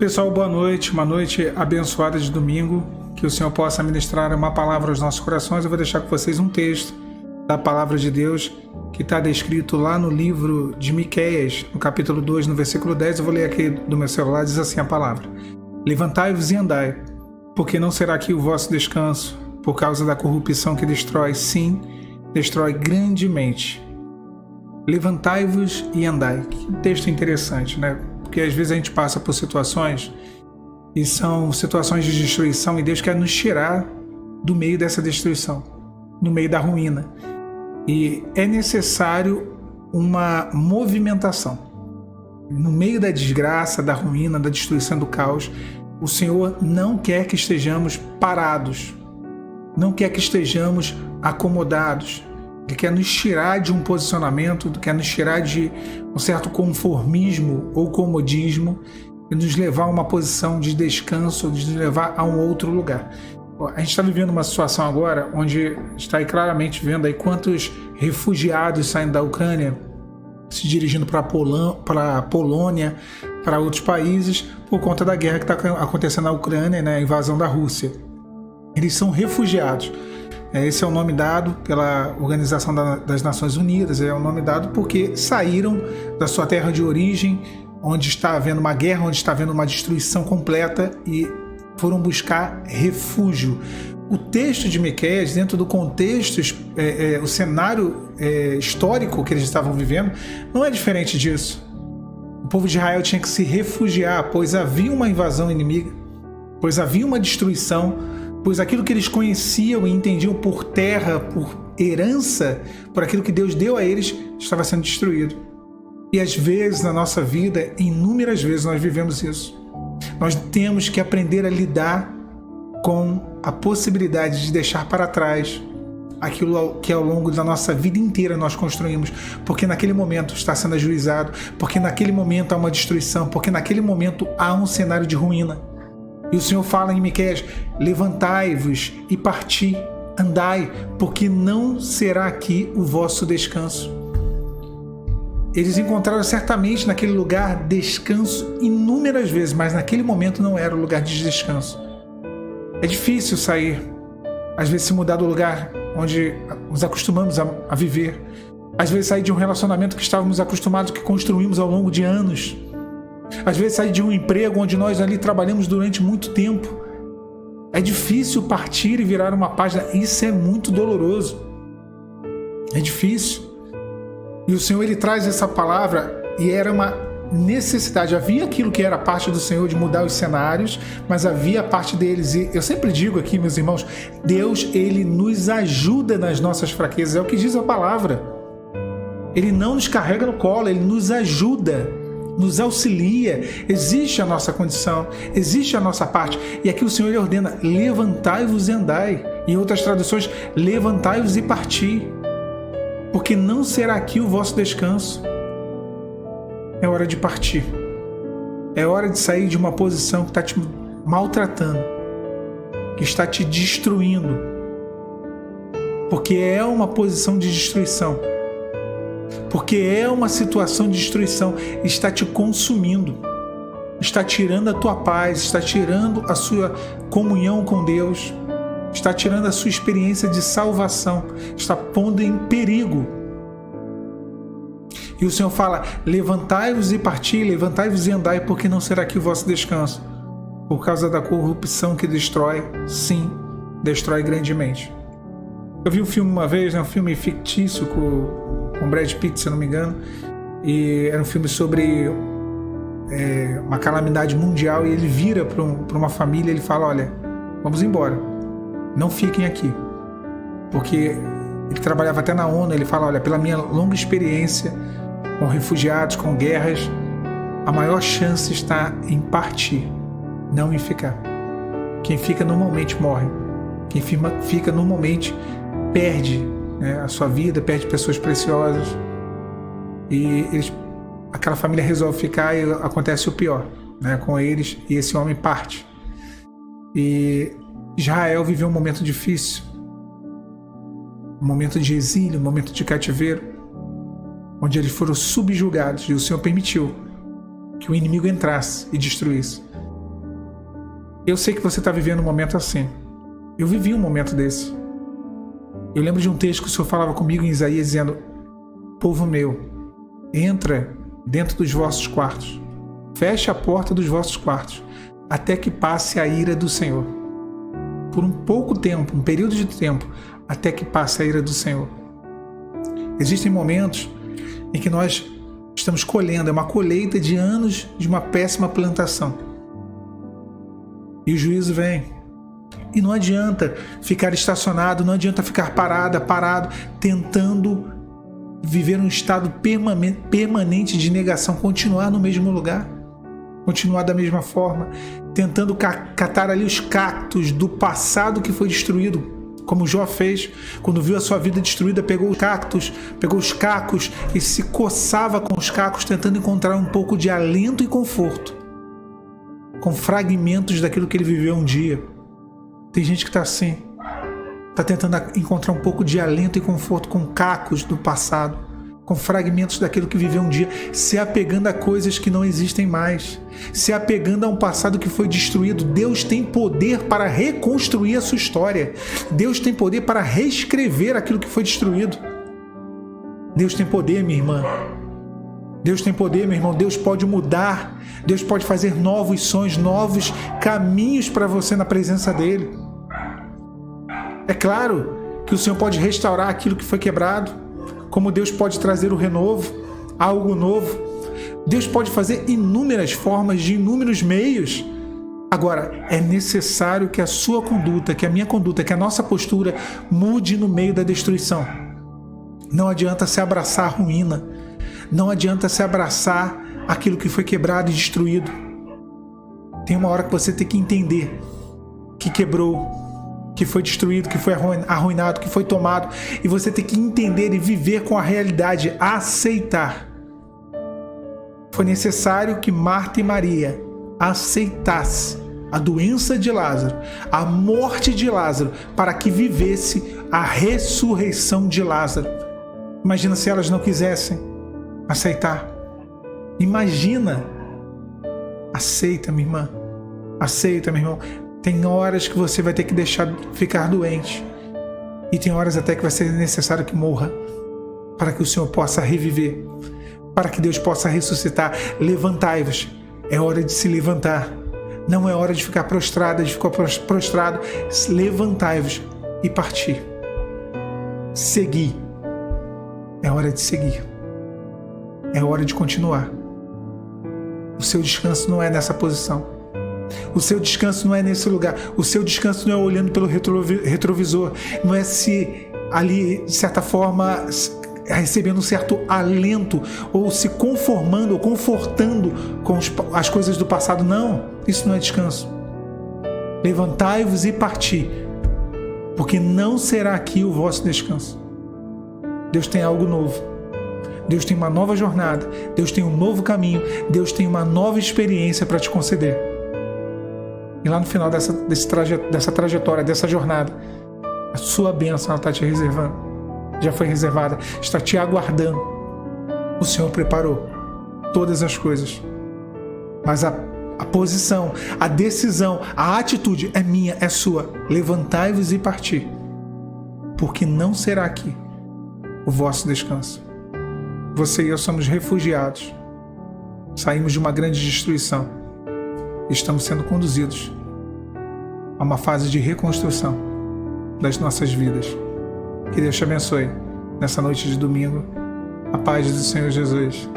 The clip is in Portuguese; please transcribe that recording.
Pessoal, boa noite, uma noite abençoada de domingo, que o Senhor possa ministrar uma palavra aos nossos corações. Eu vou deixar com vocês um texto da palavra de Deus que está descrito lá no livro de Miqueias, no capítulo 2, no versículo 10. Eu vou ler aqui do meu celular, diz assim a palavra: Levantai-vos e andai, porque não será aqui o vosso descanso, por causa da corrupção que destrói, sim, destrói grandemente. Levantai-vos e andai. Que texto interessante, né? Porque às vezes a gente passa por situações e são situações de destruição e Deus quer nos tirar do meio dessa destruição, no meio da ruína. E é necessário uma movimentação. No meio da desgraça, da ruína, da destruição, do caos, o Senhor não quer que estejamos parados, não quer que estejamos acomodados. Ele quer nos tirar de um posicionamento, quer nos tirar de um certo conformismo ou comodismo e nos levar a uma posição de descanso, de nos levar a um outro lugar. A gente está vivendo uma situação agora onde está aí claramente vendo aí quantos refugiados saem da Ucrânia, se dirigindo para a Polônia, para outros países, por conta da guerra que está acontecendo na Ucrânia, né, a invasão da Rússia. Eles são refugiados. Esse é o nome dado pela Organização das Nações Unidas, é o nome dado porque saíram da sua terra de origem, onde está havendo uma guerra, onde está havendo uma destruição completa e foram buscar refúgio. O texto de Miqueias, dentro do contexto, o cenário histórico que eles estavam vivendo, não é diferente disso. O povo de Israel tinha que se refugiar, pois havia uma invasão inimiga, pois havia uma destruição, pois aquilo que eles conheciam e entendiam por terra, por herança, por aquilo que Deus deu a eles, estava sendo destruído. E às vezes na nossa vida, inúmeras vezes nós vivemos isso. Nós temos que aprender a lidar com a possibilidade de deixar para trás aquilo que ao longo da nossa vida inteira nós construímos, porque naquele momento está sendo ajuizado, porque naquele momento há uma destruição, porque naquele momento há um cenário de ruína. E o Senhor fala em Miqueias: levantai-vos e parti, andai, porque não será aqui o vosso descanso. Eles encontraram certamente naquele lugar descanso inúmeras vezes, mas naquele momento não era o lugar de descanso. É difícil sair, às vezes se mudar do lugar onde nos acostumamos a viver, às vezes sair de um relacionamento que estávamos acostumados, que construímos ao longo de anos. Às vezes sair de um emprego onde nós ali trabalhamos durante muito tempo. É difícil partir e virar uma página. Isso é muito doloroso. É difícil. E o Senhor, Ele traz essa palavra e era uma necessidade. Havia aquilo que era parte do Senhor de mudar os cenários, mas havia a parte deles. E eu sempre digo aqui, meus irmãos, Deus, Ele nos ajuda nas nossas fraquezas. É o que diz a palavra. Ele não nos carrega no colo, Ele nos ajuda, nos auxilia. Existe a nossa condição, existe a nossa parte. E aqui o Senhor, Ele ordena: levantai-vos e andai. Em outras traduções, levantai-vos e parti, porque não será aqui o vosso descanso. É hora de partir. É hora de sair de uma posição que está te maltratando, que está te destruindo, porque é uma posição de destruição. Porque é uma situação de destruição, está te consumindo, está tirando a tua paz, está tirando a sua comunhão com Deus, está tirando a sua experiência de salvação, está pondo em perigo. E o Senhor fala: levantai-vos e parti, levantai-vos e andai, porque não será aqui o vosso descanso, por causa da corrupção que destrói, sim, destrói grandemente. Eu vi um filme uma vez, um filme fictício com Brad Pitt, se eu não me engano, e era um filme sobre uma calamidade mundial, e ele vira para uma família e ele fala: olha, vamos embora, não fiquem aqui, porque ele trabalhava até na ONU. Ele fala: olha, pela minha longa experiência com refugiados, com guerras, a maior chance está em partir, não em ficar. Quem fica normalmente morre, quem fica normalmente perde, né, a sua vida, perde pessoas preciosas. E aquela família resolve ficar e acontece o pior, né, com eles, e esse homem parte. E Israel viveu um momento difícil, um momento de exílio, um momento de cativeiro, onde eles foram subjugados, e o Senhor permitiu que o inimigo entrasse e destruísse. Eu sei que você está vivendo um momento assim. Eu vivi um momento desse. Eu lembro de um texto que o Senhor falava comigo em Isaías, dizendo: povo meu, entra dentro dos vossos quartos, feche a porta dos vossos quartos, até que passe a ira do Senhor. Por um pouco tempo, um período de tempo, até que passe a ira do Senhor. Existem momentos em que nós estamos colhendo, é uma colheita de anos de uma péssima plantação. E o juízo vem. E não adianta ficar estacionado, não adianta ficar parado, tentando viver um estado permanente de negação, continuar no mesmo lugar, continuar da mesma forma, tentando catar ali os cactos do passado que foi destruído, como Jó fez, quando viu a sua vida destruída, pegou os cactos, pegou os cacos e se coçava com os cacos, tentando encontrar um pouco de alento e conforto, com fragmentos daquilo que ele viveu um dia. Tem gente que está assim, está tentando encontrar um pouco de alento e conforto com cacos do passado, com fragmentos daquilo que viveu um dia, se apegando a coisas que não existem mais, se apegando a um passado que foi destruído. Deus tem poder para reconstruir a sua história. Deus tem poder para reescrever aquilo que foi destruído. Deus tem poder, minha irmã. Deus tem poder, meu irmão. Deus pode mudar. Deus pode fazer novos sonhos, novos caminhos para você na presença dele. É claro que o Senhor pode restaurar aquilo que foi quebrado, como Deus pode trazer o renovo, algo novo. Deus pode fazer inúmeras formas, de inúmeros meios. Agora, é necessário que a sua conduta, que a minha conduta, que a nossa postura mude no meio da destruição. Não adianta se abraçar a ruína. Não adianta se abraçar aquilo que foi quebrado e destruído. Tem uma hora que você tem que entender que quebrou, que foi destruído, que foi arruinado, que foi tomado. E você tem que entender e viver com a realidade, aceitar. Foi necessário que Marta e Maria aceitassem a doença de Lázaro, a morte de Lázaro, para que vivesse a ressurreição de Lázaro. Imagina se elas não quisessem aceitar. Imagina. Aceita, minha irmã. Aceita, meu irmão. Tem horas que você vai ter que deixar ficar doente. E tem horas até que vai ser necessário que morra, para que o Senhor possa reviver, para que Deus possa ressuscitar. Levantai-vos. É hora de se levantar. Não é hora de ficar prostrado, Levantai-vos e partir. Seguir. É hora de seguir. É hora de continuar. O seu descanso não é nessa posição. O seu descanso não é nesse lugar. O seu descanso não é olhando pelo retrovisor. Não é se ali, de certa forma, recebendo um certo alento, ou se conformando, ou confortando com as coisas do passado. Não, isso não é descanso. Levantai-vos e parti, porque não será aqui o vosso descanso. Deus tem algo novo. Deus tem uma nova jornada. Deus tem um novo caminho. Deus tem uma nova experiência para te conceder. E lá no final dessa trajetória, dessa jornada, a sua bênção está te reservando. Já foi reservada. Está te aguardando. O Senhor preparou todas as coisas. Mas a posição, a decisão, a atitude é minha, é sua. Levantai-vos e parti, porque não será aqui o vosso descanso. Você e eu somos refugiados. Saímos de uma grande destruição. Estamos sendo conduzidos a uma fase de reconstrução das nossas vidas. Que Deus te abençoe nessa noite de domingo. A paz do Senhor Jesus.